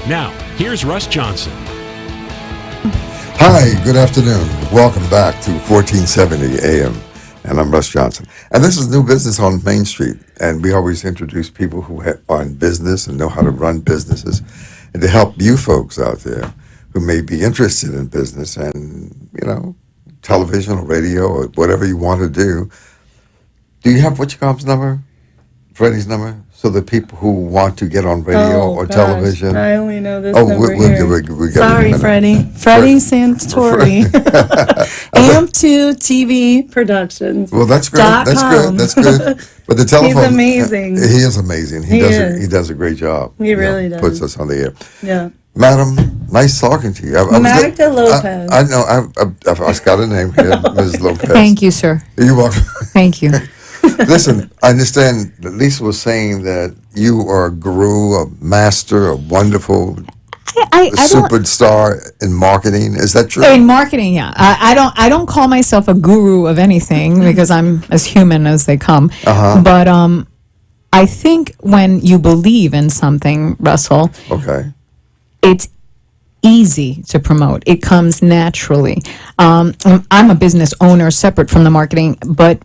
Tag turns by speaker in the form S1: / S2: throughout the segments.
S1: Now, here's Russ Johnson.
S2: Hi, good afternoon. Welcome back to 1470 AM. And I'm Russ Johnson. And this is New Business on Main Street. And we always introduce people who are in business and know how to run businesses, and to help you folks out there who may be interested in business and, television or radio or whatever you want to do. Do you have Witchcom's number? Freddie's number? So the people who want to get on radio or television.
S3: I only know this number here.
S2: We
S3: Sorry, Freddie. Freddie Santori. AM2 TV Productions.
S2: Well, that's great. That's good. That's good. But the telephone.
S3: He's amazing.
S2: He is amazing. He does a great job.
S3: He really does.
S2: Puts us on the air.
S3: Yeah.
S2: Madam, nice talking to you.
S3: Magda Lopez.
S2: I know. I've got a name here, Ms. Lopez.
S4: Thank you, sir.
S2: You're welcome.
S4: Thank you.
S2: Listen, I understand that Lisa was saying that you are a guru, a master, a wonderful superstar in marketing. Is that true?
S4: In marketing, yeah. I don't call myself a guru of anything because I'm as human as they come. But I think when you believe in something, Russell, it's easy to promote. It comes naturally. I'm a business owner separate from the marketing, but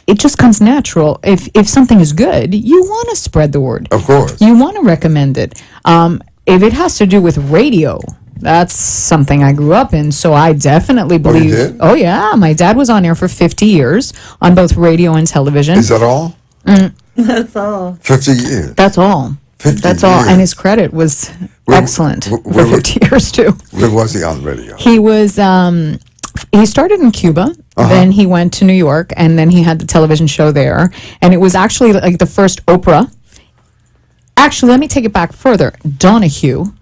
S4: it just comes natural. If something is good, you want to spread the word.
S2: Of course.
S4: You want to recommend it. If it has to do with radio, that's something I grew up in, so I definitely believe.
S2: You did?
S4: Oh, yeah. My dad was on air for 50 years on both radio and television.
S2: Is that all?
S3: That's all.
S2: 50 years.
S4: That's all.
S2: 50
S4: That's
S2: years.
S4: all. And his credit was excellent for 50 years, too.
S2: Where was he on radio?
S4: He was, he started in Cuba, then he went to New York, and then he had the television show there. And it was actually like the first Oprah. Actually, let me take it back further. Donahue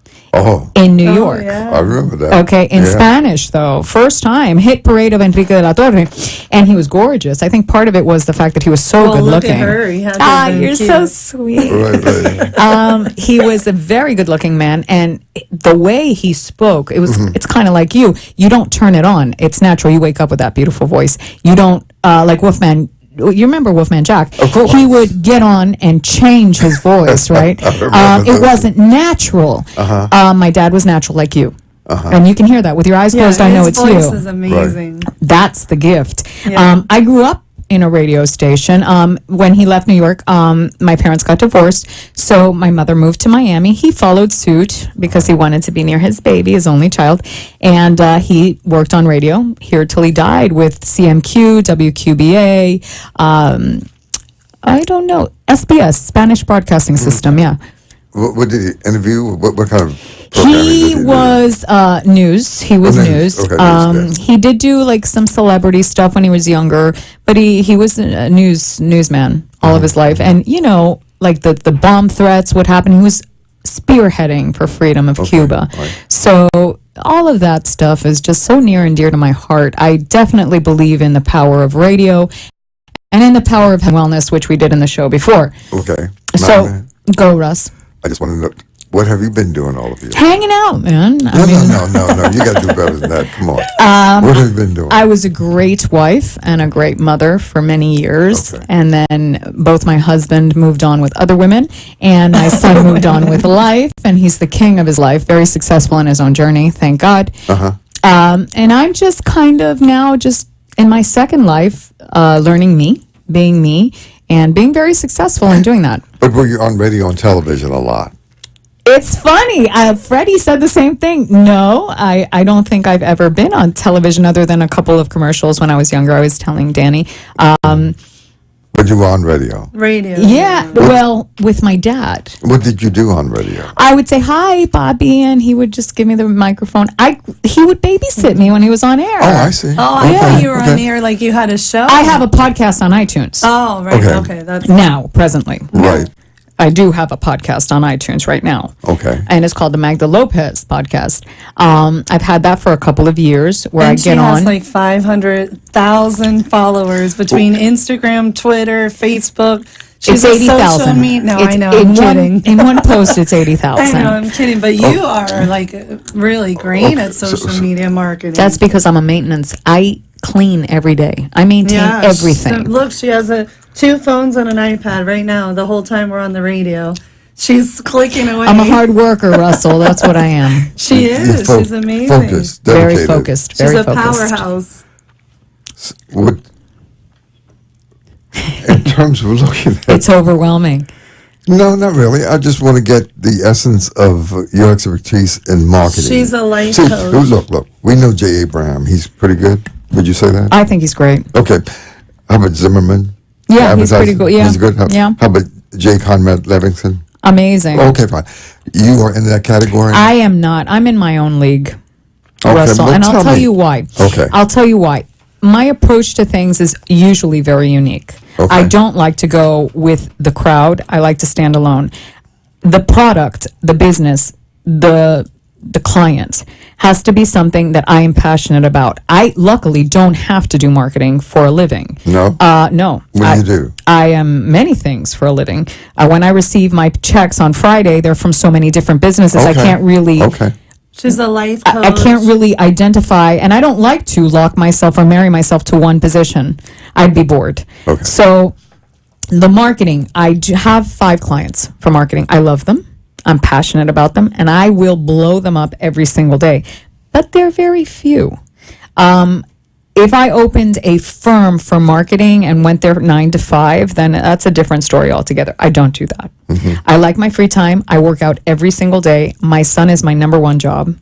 S4: in New York.
S3: Yeah.
S2: I remember that.
S4: Okay, in Spanish, though. First time, hit parade of Enrique de la Torre. And he was gorgeous. I think part of it was the fact that he was so good
S3: look
S4: looking.
S3: at her. He had to have been
S4: You're
S3: cute.
S4: so sweet.
S2: Right.
S4: He was a very good looking man, and the way he spoke, it's kind of like you. You don't turn it on. It's natural. You wake up with that beautiful voice. You don't, like Wolfman. You remember Wolfman Jack?
S2: Of course.
S4: He would get on and change his voice, right? It wasn't natural. My dad was natural like you. And you can hear that. With your eyes closed, I know it's you.
S3: His voice is amazing.
S4: That's the gift.
S3: Yeah.
S4: I grew up in a radio station. When he left New York, my parents got divorced, so my mother moved to Miami. He followed suit because he wanted to be near his baby, his only child, and he worked on radio here till he died with CMQ, WQBA, I don't know, SBS, Spanish Broadcasting System, yeah.
S2: What did he interview? What kind of programming
S4: He
S2: did he
S4: was news. He was news.
S2: Okay, news.
S4: He did do like some celebrity stuff when he was younger, but he was a newsman all of his life. And like the bomb threats, what happened? He was spearheading for freedom of Cuba.
S2: Right.
S4: So all of that stuff is just so near and dear to my heart. I definitely believe in the power of radio and in the power of wellness, which we did in the show before.
S2: Okay.
S4: So go, Russ.
S2: I just want to know, what have you been doing all of you?
S4: Hanging out, man.
S2: No. You got to do better than that. Come on. What have you been doing?
S4: I was a great wife and a great mother for many years.
S2: Okay.
S4: And then both my husband moved on with other women, and my son moved on with life, and he's the king of his life, very successful in his own journey, thank God. And I'm just kind of now just in my second life, learning being me, and being very successful in doing that.
S2: But were you on radio and television a lot?
S4: It's funny. Freddie said the same thing. No, I don't think I've ever been on television other than a couple of commercials when I was younger. I was telling Danny.
S2: But you were on radio?
S3: Radio.
S4: Yeah, well, with my dad.
S2: What did you do on radio?
S4: I would say, hi, Bobby, and he would just give me the microphone. He would babysit me when he was on air.
S2: Oh, I see.
S3: Oh, I thought you were on air like you had a show.
S4: I have a podcast on iTunes.
S3: Oh, right.
S2: Okay.
S3: Okay. That's
S4: Now, presently.
S2: Right.
S4: I do have a podcast on iTunes right now.
S2: Okay.
S4: And it's called the Magda Lopez podcast. I've had that for a couple of years where I get on.
S3: She has like 500,000 followers between Instagram, Twitter, Facebook. She's
S4: It's
S3: a social
S4: 80,000.
S3: media. No,
S4: It's
S3: I know.
S4: in
S3: I'm kidding.
S4: In one post, it's
S3: I
S4: 80,000.
S3: know. I'm kidding. But you are like really great at social media marketing.
S4: That's because I'm a maintenance. I clean every day. I maintain everything.
S3: Look, she has two phones and an iPad right now. The whole time we're on the radio. She's clicking away.
S4: I'm a hard worker, Russell. That's what I am.
S3: She is. She's amazing.
S2: Focused,
S4: Very
S2: dedicated.
S4: focused.
S3: She's
S4: Very
S3: a
S4: focused.
S3: powerhouse.
S2: What, in terms of looking at
S4: It's overwhelming.
S2: no, not really. I just want to get the essence of your expertise in marketing.
S3: She's a life
S2: See,
S3: coach.
S2: look. We know J. Abraham. He's pretty good. Would you say that?
S4: I think he's great.
S2: Okay. How about Zimmerman?
S4: Yeah, he's pretty
S2: Advertising?
S4: good. Yeah.
S2: He's good.
S4: Yeah.
S2: How about J. Conrad Levinson?
S4: Amazing.
S2: Okay, fine. You are in that category?
S4: I am not. I'm in my own league, Russell.
S2: well,
S4: And I'll tell
S2: me.
S4: you why.
S2: Okay.
S4: I'll tell you why. My approach to things is usually very unique.
S2: Okay.
S4: I don't like to go with the crowd. I like to stand alone. The product, the business, the client has to be something that I am passionate about. I luckily don't have to do marketing for a living.
S2: No?
S4: No.
S2: What do you do?
S4: I am many things for a living. When I receive my checks on Friday, they're from so many different businesses. I
S2: Okay.
S4: can't really.
S2: Okay.
S3: She's a life coach.
S4: I can't really identify, and I don't like to lock myself or marry myself to one position. I'd be bored.
S2: Okay.
S4: So, the marketing, have 5 clients for marketing. I love them. I'm passionate about them, and I will blow them up every single day. But they're very few. If I opened a firm for marketing and went there 9 to 5, then that's a different story altogether. I don't do that. I like my free time. I work out every single day. My son is my number one job.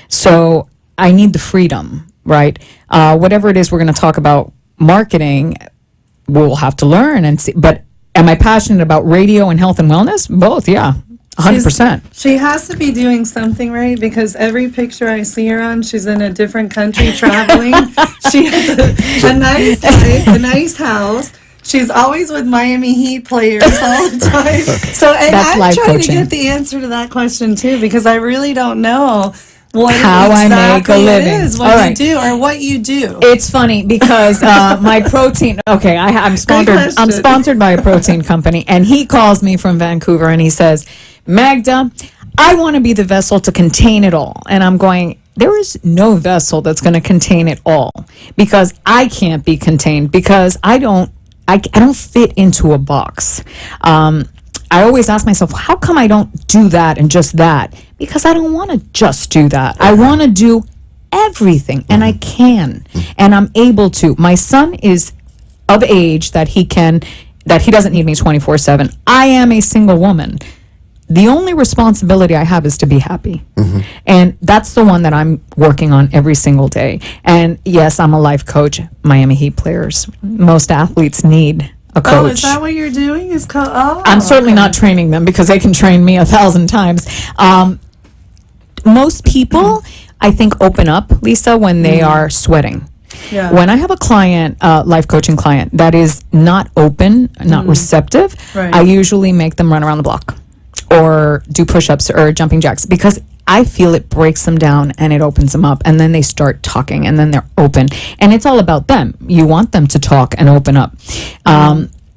S4: So I need the freedom, right? Whatever it is we're going to talk about marketing, we'll have to learn and see. But am I passionate about radio and health and wellness? Both, yeah. 100%.
S3: She has to be doing something right because every picture I see her on, she's in a different country traveling. She has a nice life, a nice house. She's always with Miami Heat players all the time. So, and
S4: That's
S3: I'm
S4: life
S3: trying
S4: coaching.
S3: to get the answer to that question too because I really don't know what
S4: How I make a
S3: exactly
S4: living.
S3: it is, what
S4: All
S3: you
S4: right.
S3: do, or what you do.
S4: It's funny because my protein. Okay, I'm sponsored. I'm
S3: question.
S4: sponsored by a protein company, and he calls me from Vancouver, and he says, "Magda, I want to be the vessel to contain it all." And I'm going, there is no vessel that's going to contain it all because I can't be contained because I don't fit into a box. I always ask myself, how come I don't do that and just that? Because I don't want to just do that. I want to do everything, and I can, and I'm able to. My son is of age that he doesn't need me 24/7. I am a single woman. The only responsibility I have is to be happy. And that's the one that I'm working on every single day. And yes, I'm a life coach. Miami Heat players. Most athletes need a coach.
S3: Oh, is that what you're doing?
S4: I'm certainly not training them because they can train me 1,000 times. Most people, I think, open up, Lisa, when they are sweating.
S3: Yeah.
S4: When I have a client, life coaching client, that is not open, not receptive,
S3: Right.
S4: I usually make them run around the block or do push-ups or jumping jacks because I feel it breaks them down and it opens them up, and then they start talking and then they're open, and it's all about them. You want them to talk and open up.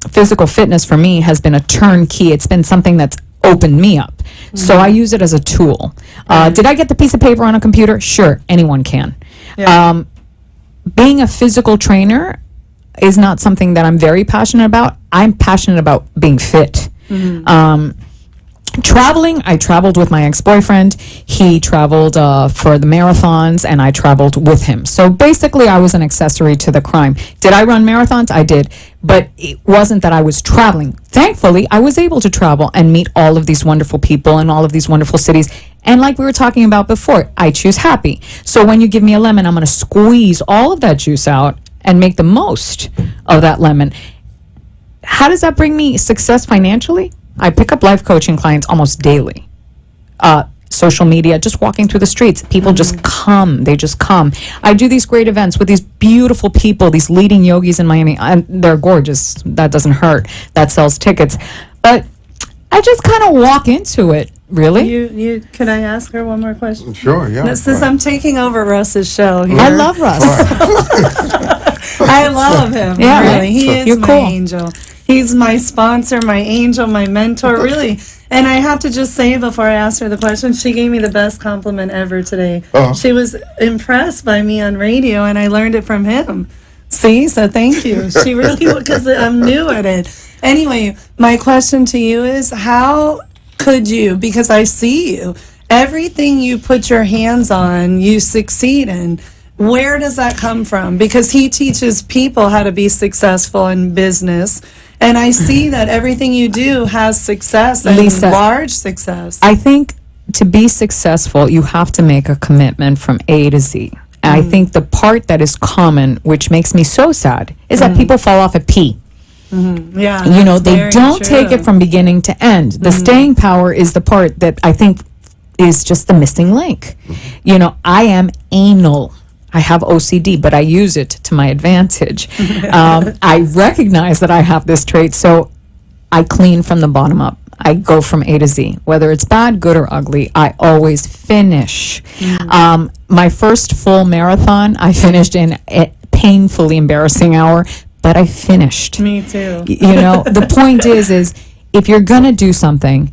S4: Physical fitness for me has been a turnkey. It's been something that's opened me up. So I use it as a tool. Did I get the piece of paper on a computer? Sure, anyone can.
S3: Yeah.
S4: Being a physical trainer is not something that I'm very passionate about. I'm passionate about being fit. Traveling, I traveled with my ex-boyfriend. He traveled for the marathons, and I traveled with him. So basically, I was an accessory to the crime. Did I run marathons? I did. But it wasn't that I was traveling. Thankfully, I was able to travel and meet all of these wonderful people in all of these wonderful cities. And like we were talking about before, I choose happy. So when you give me a lemon, I'm going to squeeze all of that juice out and make the most of that lemon. How does that bring me success financially? I pick up life coaching clients almost daily. Social media, just walking through the streets. People just come. They just come. I do these great events with these beautiful people, these leading yogis in Miami. And they're gorgeous. That doesn't hurt. That sells tickets. But I just kind of walk into it, really.
S3: You can I ask her one more question?
S2: Sure, yeah.
S3: Since I'm taking over Russ's show here.
S4: I love Russ.
S3: I love him.
S4: Yeah.
S3: Really. He is
S4: You're
S3: my
S4: cool.
S3: angel. He's my sponsor, my angel, my mentor, really. And I have to just say before I ask her the question, she gave me the best compliment ever today.
S2: Uh-huh.
S3: She was impressed by me on radio, and I learned it from him. See? So thank you. She really, because I'm new at it. Anyway, my question to you is how could you, because I see you, everything you put your hands on, you succeed in. Where does that come from? Because he teaches people how to be successful in business. And I see that everything you do has success and
S4: Lisa,
S3: large success.
S4: I think to be successful, you have to make a commitment from A to Z. And I think the part that is common, which makes me so sad, is that people fall off at P.
S3: Yeah.
S4: You know,
S3: that's
S4: they
S3: very
S4: don't take
S3: true.
S4: it from beginning to end. The staying power is the part that I think is just the missing link. You know, I am anal. I have OCD, but I use it to my advantage. I recognize that I have this trait, so I clean from the bottom up. I go from A to Z. Whether it's bad, good, or ugly, I always finish. My first full marathon, I finished in a painfully embarrassing hour, but I finished.
S3: Me too.
S4: You know, the point is if you're going to do something,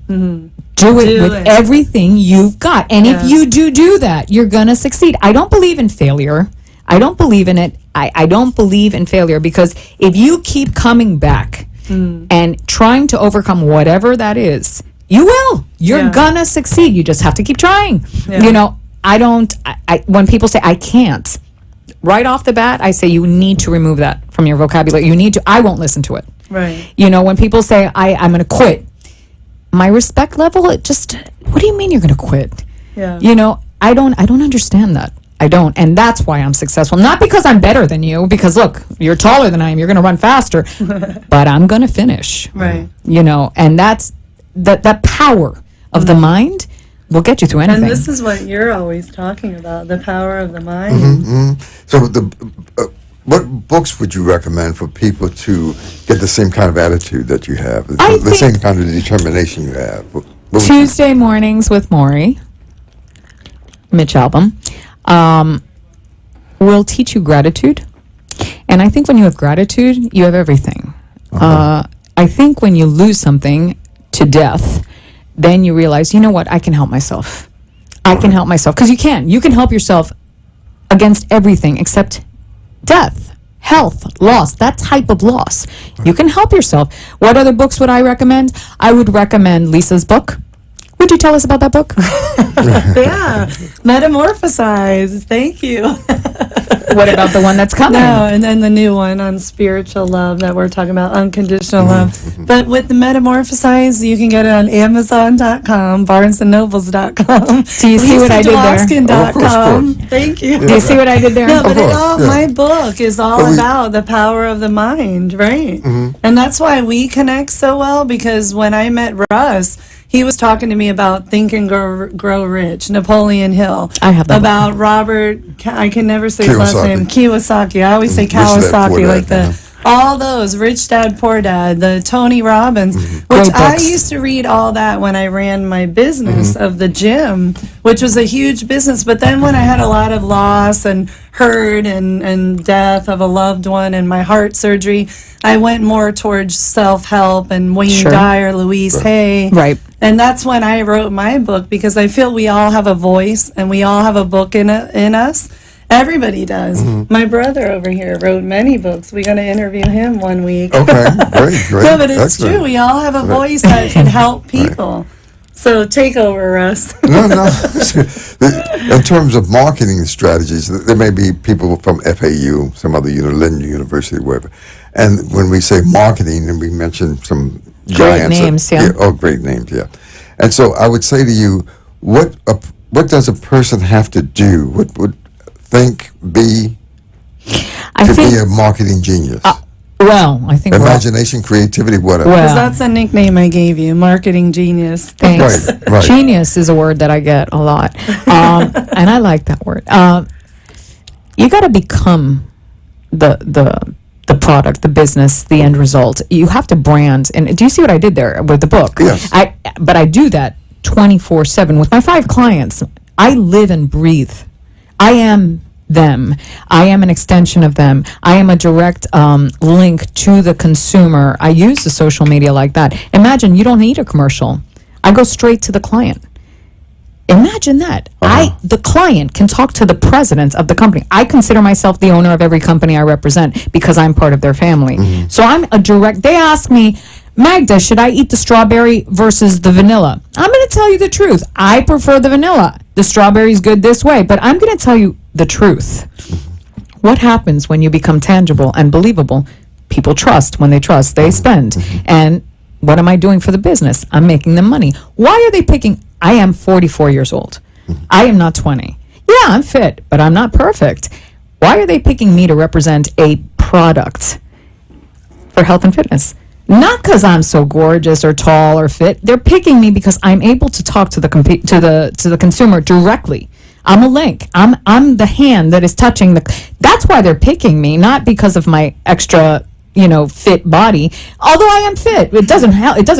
S4: do it
S3: Do
S4: with
S3: it.
S4: everything you've got. And if
S3: Yeah.
S4: you do that, you're going to succeed. I don't believe in failure. I don't believe in it. I don't believe in failure, because if you keep coming back and trying to overcome whatever that is, you will. You're
S3: Yeah.
S4: going to succeed. You just have to keep trying.
S3: Yeah.
S4: You know, when people say I can't, right off the bat, I say you need to remove that from your vocabulary. You need to. I won't listen to it.
S3: Right.
S4: You know, when people say I'm going to quit, my respect level, it just, what do you mean you're going to quit?
S3: Yeah.
S4: You know, I don't understand that. I don't. And that's why I'm successful. Not because I'm better than you, because look, you're taller than I am, you're going to run faster, but I'm going to finish.
S3: Right.
S4: You know, and that's that power of the mind will get you through anything.
S3: And this is what you're always talking about, the power of the mind.
S2: So, what books would you recommend for people to get the same kind of attitude that you have,
S4: I
S2: the
S4: think-
S2: same kind of determination you have? What would you-
S4: Tuesday Mornings with Maury, Mitch Albom, will teach you gratitude. And I think when you have gratitude, you have everything. I think when you lose something to death, then you realize, you know what, I can help myself. I can help myself. Because you can. You can help yourself against everything except death, health, loss, that type of loss. You can help yourself. What other books would I recommend? I would recommend Lisa's book. Would you tell us about that book?
S3: Yeah. Metamorphosize. Thank you.
S4: What about the one that's coming?
S3: No, and then the new one on spiritual love that we're talking about, unconditional love. But with the Metamorphosize, you can get it on Amazon.com, BarnesandNobles.com.
S4: Do you see what I did there?
S3: LisaDwoskin.com. Thank you.
S4: Do you see what I did there?
S3: No, but
S2: course, yeah.
S3: my book is all
S2: But we-
S3: about the power of the mind, right? And that's why we connect so well, because when I met Russ, he was talking to me about Think and Grow Rich, Napoleon Hill.
S4: I have that book.
S3: About Robert, I can never say his last
S2: Kiyosaki.
S3: name, Kiyosaki. I always say
S2: Rich Dad, Poor
S3: Kawasaki,
S2: Dad,
S3: like the all those, Rich Dad, Poor Dad, the Tony Robbins, which
S4: Great
S3: I
S4: books.
S3: used to read all that when I ran my business of the gym, which was a huge business. But then when I had a lot of loss and hurt and death of a loved one and my heart surgery, I went more towards self-help and Wayne
S4: Sure.
S3: Dyer, Louise Hay.
S4: Right.
S3: And that's when I wrote my book, because I feel we all have a voice and we all have a book in us. Everybody does. My brother over here wrote many books. We're going to interview him one week.
S2: Okay, great.
S3: No, but it's
S2: Excellent.
S3: true. We all have a voice that can help people. So take over, Russ.
S2: No. In terms of marketing strategies, there may be people from FAU, some other Linden University, wherever. And when we say marketing, and we mention some giants.
S4: names, yeah.
S2: Oh, great names, yeah. And so I would say to you, what does a person have to do? What would think, be,
S4: I
S2: to
S4: think,
S2: be a marketing genius?
S4: I think we're all-
S2: Imagination, creativity, whatever.
S4: Well,
S3: Because that's a nickname I gave you, marketing genius.
S4: thanks.
S2: Right.
S4: Genius is a word that I get a lot. And I like that word. You got to become the product, the business, the end result. You have to brand. And do you see what I did there with the book?
S2: Yes.
S4: But I do that 24/7 with my 5 clients. I live and breathe. I am them. I am an extension of them. I am a direct link to the consumer. I use the social media like that. Imagine you don't need a commercial. I go straight to the client. Imagine that. The client can talk to the president of the company. I consider myself the owner of every company I represent because I'm part of their family. So I'm a direct, they ask me, Magda, should I eat the strawberry versus the vanilla? I'm going to tell you the truth. I prefer the vanilla. The strawberry's good this way, but I'm going to tell you the truth. What happens when you become tangible and believable? People trust. When they trust, they spend. And what am I doing for the business? I'm making them money. Why are they picking? I am 44 years old. I am not 20. Yeah, I'm fit, but I'm not perfect. Why are they picking me to represent a product for health and fitness? Not because I'm so gorgeous or tall or fit. They're picking me because I'm able to talk to the consumer directly. I'm a link. I'm the hand that is touching the. That's why they're picking me, not because of my extra, fit body. Although I am fit, it doesn't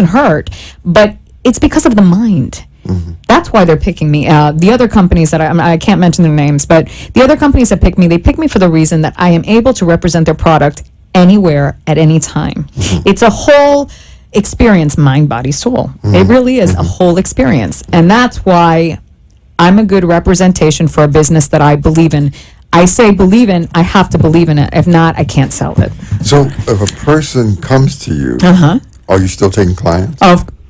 S4: hurt, but it's because of the mind. That's why they're picking me. The other companies that I can't mention their names, but the other companies that pick me, they pick me for the reason that I am able to represent their product anywhere at any time. It's a whole experience, mind, body, soul. It really is a whole experience. And that's why I'm a good representation for a business that I believe in. I say believe in, I have to believe in it. If not, I can't sell it.
S2: So if a person comes to you, are you still taking clients?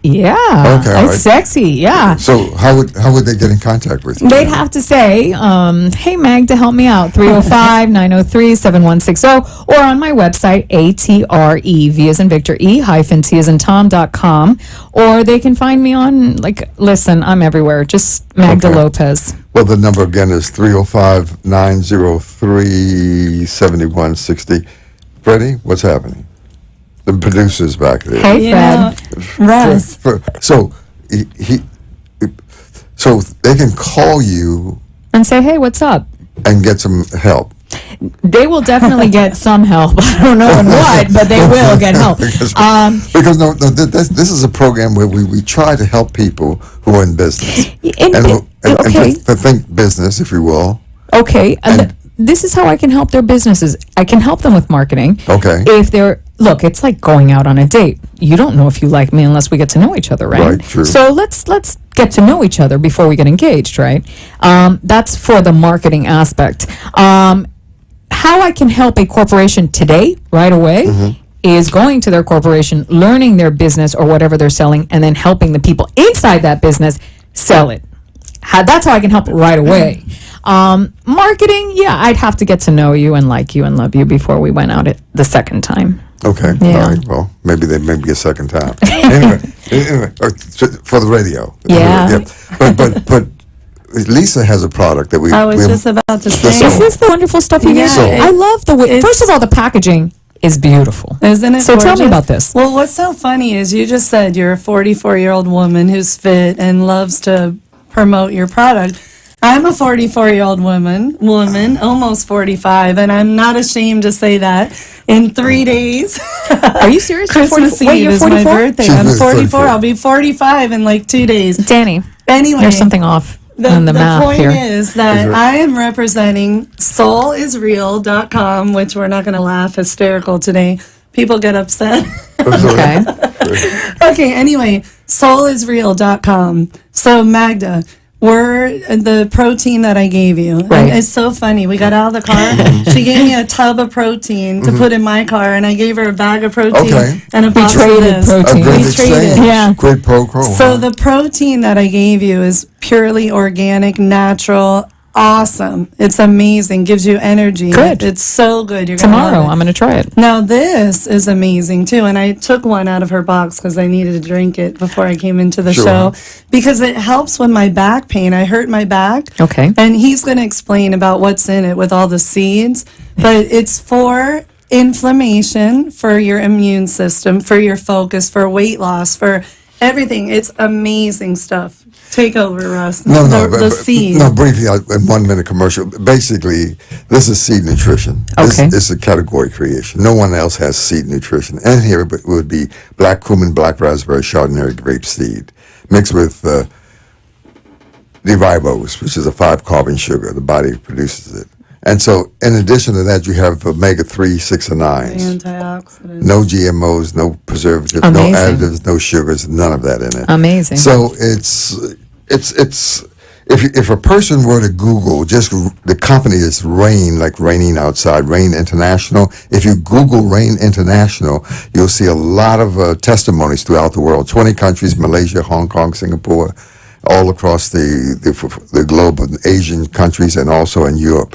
S4: Yeah,
S2: Okay, all
S4: it's
S2: right.
S4: sexy. Yeah.
S2: So how would they get in contact with you?
S4: They'd have to say, hey, Magda, help me out, 305-903-7160, or on my website, ATRE, as in Victor, E-T as in Tom.com, or they can find me on, listen, I'm everywhere, just Magda
S2: Okay.
S4: Lopez.
S2: Well, the number again is 305-903-7160. Freddie, what's happening? The producer's back there.
S4: Hey, Fred.
S3: Russ.
S2: So so they can call you
S4: And say, hey, what's up?
S2: and get some help.
S4: They will definitely get some help. I don't know in what, but they will get help.
S2: Because this is a program where we try to help people who are in business
S4: And okay.
S2: to think business, if you will.
S4: Okay,
S2: And-
S4: this is how I can help their businesses. I can help them with marketing.
S2: Okay.
S4: If look, it's like going out on a date. You don't know if you like me unless we get to know each other, right?
S2: Right, true.
S4: So let's get to know each other before we get engaged, right? That's for the marketing aspect. How I can help a corporation today, right away, is going to their corporation, learning their business or whatever they're selling, and then helping the people inside that business sell it. That's how I can help right away. Marketing, yeah, I'd have to get to know you and like you and love you before we went out it the second time.
S2: Okay.
S4: Yeah.
S2: All right. Well, maybe a second time. anyway, for the radio.
S4: Yeah.
S2: But Lisa has a product that
S3: I was just about to say.
S4: Is this the wonderful stuff you
S3: Yeah,
S4: get?
S3: it-
S4: I love the way.
S3: it's-
S4: First of all, the packaging is beautiful.
S3: Isn't it
S4: So tell me
S3: gorgeous?
S4: about this.
S3: Well, what's so funny is you just said you're a 44-year-old woman who's fit and loves to promote your product. I'm a 44-year-old woman, almost 45, and I'm not ashamed to say that. In 3 days,
S4: Are you serious? You're
S3: Christmas
S4: 40 Wait,
S3: Eve
S4: you're
S3: is my
S4: 44?
S3: birthday.
S2: She's
S3: I'm 44.
S2: 44.
S3: I'll be 45 in like 2 days.
S4: Danny,
S3: Anyway,
S4: there's something off on the math
S3: point
S4: here.
S3: is that I am representing soulisreal.com, which we're not going to laugh hysterical today. People get upset.
S4: Okay.
S3: Okay, anyway, soulisreal.com. So, Magda, we're the protein that I gave you. And
S4: Right.
S3: it's so funny. We got out of the car. She gave me a tub of protein to put in my car, and I gave her a bag of protein
S2: Okay.
S3: and a box of
S4: traded
S3: this.
S4: protein.
S2: A great
S3: We
S2: exchange.
S3: traded.
S4: Yeah.
S2: Great pro quo.
S3: So the protein that I gave you is purely organic, natural, awesome. It's amazing. Gives you energy.
S4: Good.
S3: It's so good. You're gonna
S4: Tomorrow,
S3: love it.
S4: I'm going to try it.
S3: Now this is amazing too, and I took one out of her box because I needed to drink it before I came into the
S2: Sure.
S3: show because it helps with my back pain. I hurt my back.
S4: Okay.
S3: And he's going to explain about what's in it with all the seeds, but it's for inflammation, for your immune system, for your focus, for weight loss, for everything. It's amazing stuff. Take over, Russ. The seed.
S2: No, briefly, in 1 minute commercial. Basically, this is seed nutrition.
S4: Okay.
S2: This is a category creation. No one else has seed nutrition. And here it would be black cumin, black raspberry, chardonnay, grape seed, mixed with D-ribose, which is a 5-carbon sugar. The body produces it. And so, in addition to that, you have omega-3, 6, and 9s.
S3: Antioxidants.
S2: No GMOs, no preservatives,
S4: Amazing.
S2: no additives, no sugars, none of that in it.
S4: Amazing.
S2: So if a person were to Google just the company is Rain, like raining outside, Rain International. If you Google Rain International, you'll see a lot of testimonies throughout the world. 20 countries: Malaysia, Hong Kong, Singapore, all across the globe, of Asian countries, and also in Europe.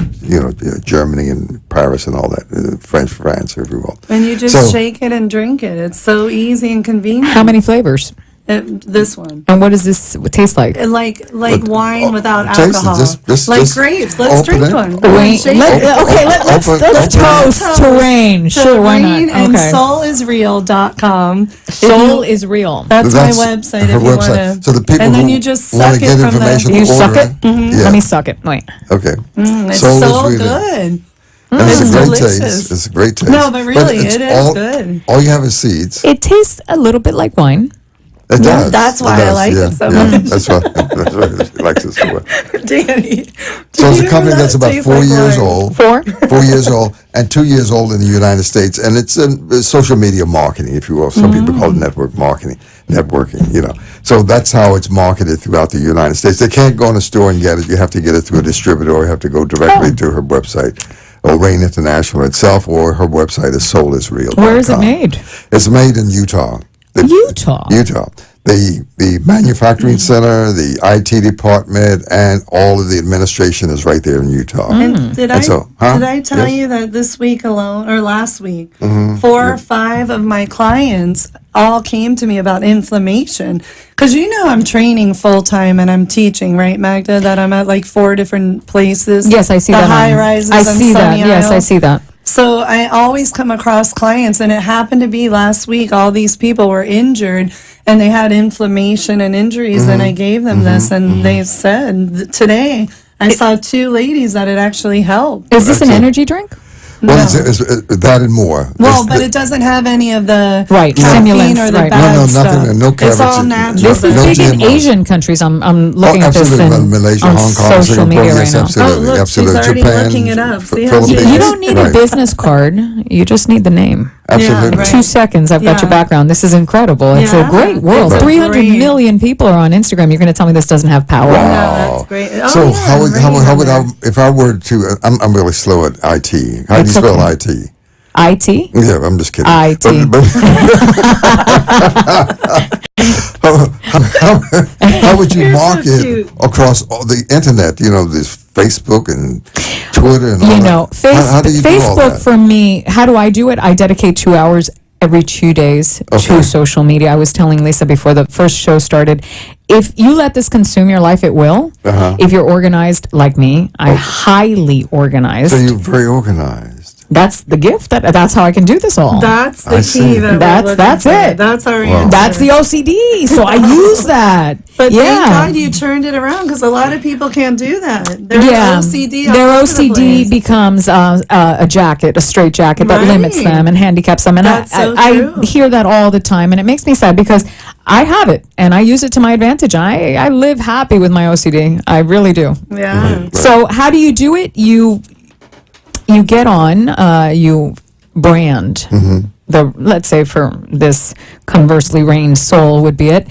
S2: Germany and Paris and all that, France, everywhere.
S3: And you just shake it and drink it. It's so easy and convenient.
S4: How many flavors?
S3: This one.
S4: And what does this taste like?
S3: Like wine without
S2: Jason,
S3: alcohol.
S2: just
S3: like grapes. Let's
S2: open
S3: drink
S2: it.
S3: one.
S4: Rain.
S3: Shake
S4: Let's
S2: Open-
S4: toast to Rain.
S3: So
S4: Sure, why
S3: Rain
S4: not?
S3: and
S4: Okay.
S3: soulisreal.com.
S4: Soul is real.
S3: That's my website
S2: her
S3: if you want
S2: website.
S3: to.
S2: So the people
S3: and then
S2: who
S3: you just
S2: want
S3: suck
S2: to
S3: it
S2: get
S3: from
S2: information,
S3: the.
S4: You suck
S2: order
S4: it?
S2: Yeah.
S4: Let me suck it. Wait.
S2: Okay.
S3: It's
S2: Soul is
S3: so
S2: really-
S3: good.
S2: And it's
S3: It's
S2: a great
S3: delicious.
S2: taste. It's a great taste.
S3: No, but really,
S2: it's
S3: it is good.
S2: All you have is seeds.
S4: It tastes a little bit like wine.
S2: It does.
S3: that's
S2: It
S3: why I
S2: does,
S3: like
S2: yeah,
S3: it so
S2: yeah.
S3: much.
S2: That's why she likes it so much.
S3: Danny.
S2: So it's
S3: do
S2: a
S3: you
S2: company
S3: know
S2: that's
S3: that
S2: about
S3: tastes
S2: 4
S3: like
S2: years
S3: wine?
S2: old.
S4: 4?
S2: 4 years old and 2 years old in the United States, and it's social media marketing, if you will. Some people call it network marketing, networking. So that's how it's marketed throughout the United States. They can't go in a store and get it. You have to get it through a distributor, or you have to go directly to her website, or Rain International itself, or her website is soulisreal.com.
S4: Where is it made?
S2: It's made in Utah.
S4: Utah.
S2: Utah. The manufacturing center, the IT department, and all of the administration is right there in Utah.
S3: And did I
S2: huh?
S3: tell
S2: Yes.
S3: you that this week alone or last week,
S2: Mm-hmm.
S3: 4 or 5 of my clients all came to me about inflammation? Because I'm training full time and I'm teaching, right, Magda? That I'm at like 4 different places.
S4: Yes, I see
S3: the
S4: that.
S3: high rises.
S4: I
S3: on
S4: see that.
S3: Sunny
S4: Yes, I
S3: Isle.
S4: see that.
S3: So I always come across clients, and it happened to be last week. All these people were injured, and they had inflammation and injuries, and I gave them this, and they said today I saw 2 ladies that it actually helped.
S4: Is this an
S2: Excellent.
S4: energy drink?
S2: Well,
S3: No.
S2: it's that and more.
S3: Well,
S2: It's
S3: but
S2: the-
S3: it doesn't have any of the
S4: Right,
S3: caffeine
S4: stimulants,
S3: or the
S4: right.
S3: bad
S2: No,
S3: stuff.
S2: nothing, no
S3: It's all
S2: carrots.
S3: natural.
S4: This is
S2: No
S4: big in
S2: GMOs.
S4: Asian countries. I'm looking at this
S2: Absolutely,
S4: in,
S2: Malaysia,
S4: on
S2: Hong Kong,
S4: social
S2: Singapore,
S4: media
S2: yes,
S4: right now.
S2: absolutely,
S3: Oh, look, she's
S2: absolutely.
S3: already
S2: Japan,
S3: looking it up. See how
S2: Philippines.
S4: You don't need a
S2: right.
S4: business card. You just need the name.
S2: Absolutely.
S3: right.
S4: 2 seconds. I've got your
S3: Yeah.
S4: background. This is incredible. It's a
S3: Yeah,
S4: great world.
S3: it's a
S4: 300
S3: great-
S4: million people are on Instagram. You're going to tell me this doesn't have power?
S3: No, that's great. Oh,
S2: So
S3: yeah,
S2: how would I,
S3: right.
S2: if I were to, I'm really slow at IT. How do you
S4: It's
S2: spell
S4: okay.
S2: IT?
S4: IT?
S2: Yeah, I'm just kidding.
S4: IT.
S2: But how would you
S3: You're so
S2: market
S3: cute.
S2: across all the internet? This Facebook and Twitter and all
S4: You
S2: that.
S4: know,
S2: How do you do all
S4: Facebook
S2: that?
S4: for me, how do I do it? I dedicate 2 hours every 2 days
S2: Okay.
S4: to social media. I was telling Lisa before the first show started, if you let this consume your life, it will.
S2: Uh-huh.
S4: If you're organized like me, I'm highly organized.
S2: So you're very organized.
S4: That's the gift. That's how I can do this all.
S3: That's the
S2: I
S3: key
S2: see.
S3: that
S4: That's-
S3: we're looking
S4: that's
S3: for.
S4: it.
S3: That's our
S2: Wow.
S3: answer.
S4: That's the OCD. So I use that.
S3: But thank
S4: yeah.
S3: God you turned it around, because a lot of people can't do that. They're
S4: Yeah,
S3: OCD. all
S4: their
S3: over the
S4: OCD
S3: place.
S4: becomes a jacket, a straight jacket that limits
S3: Right.
S4: them and handicaps them. And
S3: That's so
S4: I
S3: true.
S4: hear that all the time, and it makes me sad because I have it and I use it to my advantage. I live happy with my OCD. I really do.
S3: Yeah.
S4: So how do you do it? You get on, you brand. Let's say for this conversely Rain Soul would be it.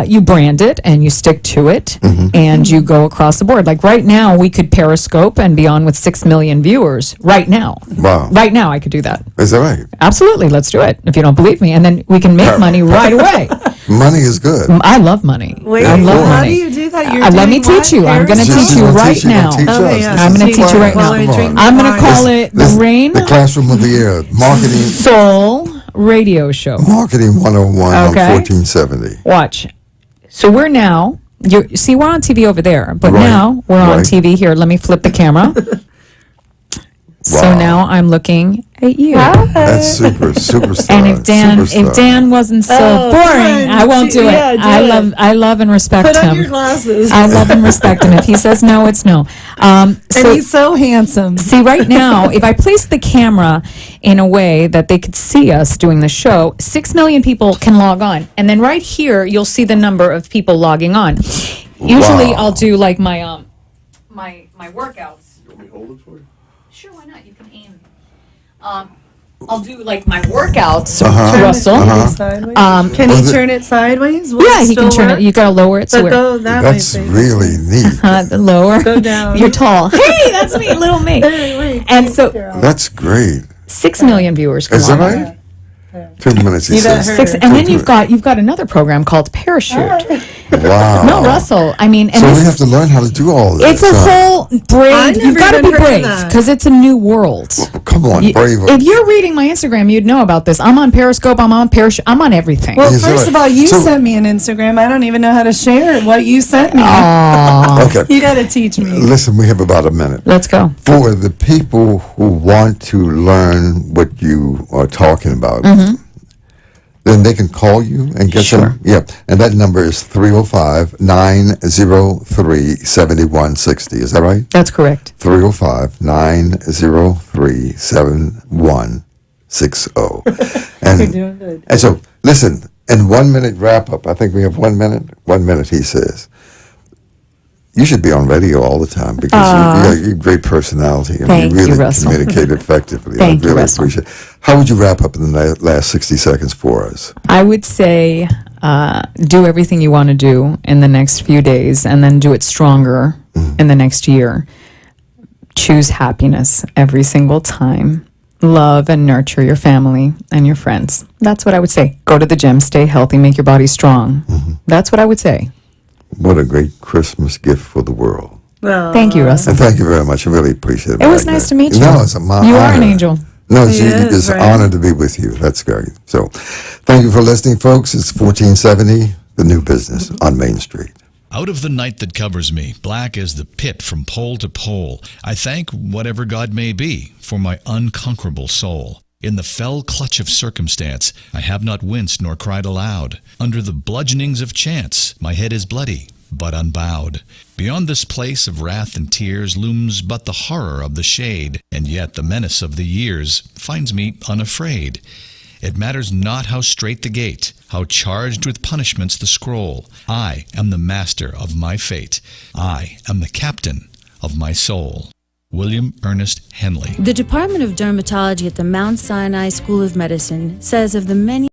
S4: You brand it and you stick to it and you go across the board. Like right now we could Periscope and be on with 6 million viewers right now.
S2: Wow.
S4: Right now I could do that.
S2: Is that right?
S4: Absolutely. Let's do it if you don't believe me. And then we can make money right away.
S2: Money is good.
S4: I love money.
S3: Wait,
S4: I love
S3: how
S4: money.
S3: do you do that? You're
S4: Let me
S3: doing
S4: teach you.
S3: what?
S4: I'm going to
S3: Periscope?
S4: teach you
S2: She's gonna
S4: right
S2: teach you, gonna
S4: now.
S2: teach us.
S3: Okay, yeah.
S2: This
S4: I'm
S2: is
S4: gonna teach you right
S3: While
S4: now.
S3: I drink
S4: I'm going to
S3: wine.
S4: call it
S2: This-
S4: the Rain
S2: The classroom of the air. Marketing
S4: Soul Radio Show.
S2: Marketing 101 on
S4: Okay.
S2: 1470.
S4: Watch. So we're now, see, we're on TV over there, but
S2: Right,
S4: now we're on
S2: right.
S4: TV here. Let me flip the camera. So
S2: Wow.
S4: now I'm looking at you.
S2: That's superstar.
S4: And if
S2: superstar.
S4: Dan wasn't so
S3: Oh,
S4: boring,
S3: fine.
S4: I won't do it.
S3: Yeah, do it.
S4: I love and respect
S3: Put on
S4: him.
S3: your glasses.
S4: I love and respect him. If he says no, it's no.
S3: And
S4: So
S3: he's so handsome.
S4: see, right now, if I place the camera in a way that they could see us doing the show, 6 million people can log on. And then right here, you'll see the number of people logging on. Usually
S2: Wow.
S4: I'll do like my my workouts.
S2: You want me to hold it for you?
S4: Sure, why not? You can aim. I'll do like my workouts,
S3: Turn
S4: Russell.
S3: it sideways. Can
S2: Well,
S3: he turn it sideways? Will
S4: Yeah,
S3: it
S4: he can
S3: still
S4: turn it.
S3: work?
S4: You gotta lower it so
S3: But
S4: we're
S3: go that
S2: That's
S3: way.
S2: really neat.
S4: the lower.
S3: Go down.
S4: You're tall. Hey, that's me, little me.
S3: Wait,
S4: And so
S2: That's great.
S4: 6 million viewers.
S2: Is that
S4: come on.
S2: right? 2 minutes, he
S3: You got
S2: says.
S3: her.
S4: 6, and then you've got another program called Parachute.
S2: Wow.
S4: No, Russell. I mean, and
S2: So we
S4: this
S2: have to learn how to do all this.
S4: it's a
S2: huh?
S4: whole brave.
S3: I
S4: You've
S3: never
S4: got to
S3: even
S4: be
S3: heard of
S4: brave
S3: that.
S4: because it's a new world.
S2: Come on,
S4: You-
S2: brave.
S4: If you're reading my Instagram, you'd know about this. I'm on Periscope. I'm on Parachute. I'm on everything.
S3: Well,
S2: Is that
S3: first
S2: right?
S3: of all, you
S2: So-
S3: sent me an Instagram. I don't even know how to share what you sent me.
S2: Okay.
S3: You got to teach me.
S2: Listen, we have about a minute.
S4: Let's go.
S2: For the people who want to learn what you are talking about, then they can call you and get them. Yeah, and that number is 305-903-7160. Is that right?
S4: That's correct.
S2: 305-903-7160. And,
S3: You're doing good.
S2: and so, listen, in 1 minute wrap up, I think we have 1 minute. 1 minute, he says. You should be on radio all the time because you're a great personality and
S4: Thank
S2: you
S4: you,
S2: really
S4: Russell.
S2: communicate effectively.
S4: Thank
S2: I
S4: you,
S2: really
S4: Russell.
S2: appreciate it. How would you wrap up in the last 60 seconds for us?
S4: I would say do everything you want to do in the next few days and then do it stronger in the next year. Choose happiness every single time. Love and nurture your family and your friends. That's what I would say. Go to the gym, stay healthy, make your body strong. That's what I would say.
S2: What a great Christmas gift for the world.
S3: Well,
S4: Thank you, Russell.
S2: And thank you very much. I really appreciate it.
S4: It was
S2: Magna.
S4: nice to meet you.
S2: No, it's a my
S4: You are an
S2: honor.
S4: angel.
S2: No,
S3: He is,
S2: it's an
S3: right?
S2: honor to be with you. That's great. So thank you for listening, folks. It's 1470, The New Business on Main Street.
S5: Out of the night that covers me, black as the pit from pole to pole, I thank whatever God may be for my unconquerable soul. In the fell clutch of circumstance, I have not winced nor cried aloud. Under the bludgeonings of chance, my head is bloody, but unbowed. Beyond this place of wrath and tears looms but the horror of the shade, and yet the menace of the years finds me unafraid. It matters not how strait the gate, how charged with punishments the scroll. I am the master of my fate. I am the captain of my soul. William Ernest Henley.
S6: The Department of Dermatology at the Mount Sinai School of Medicine says of the many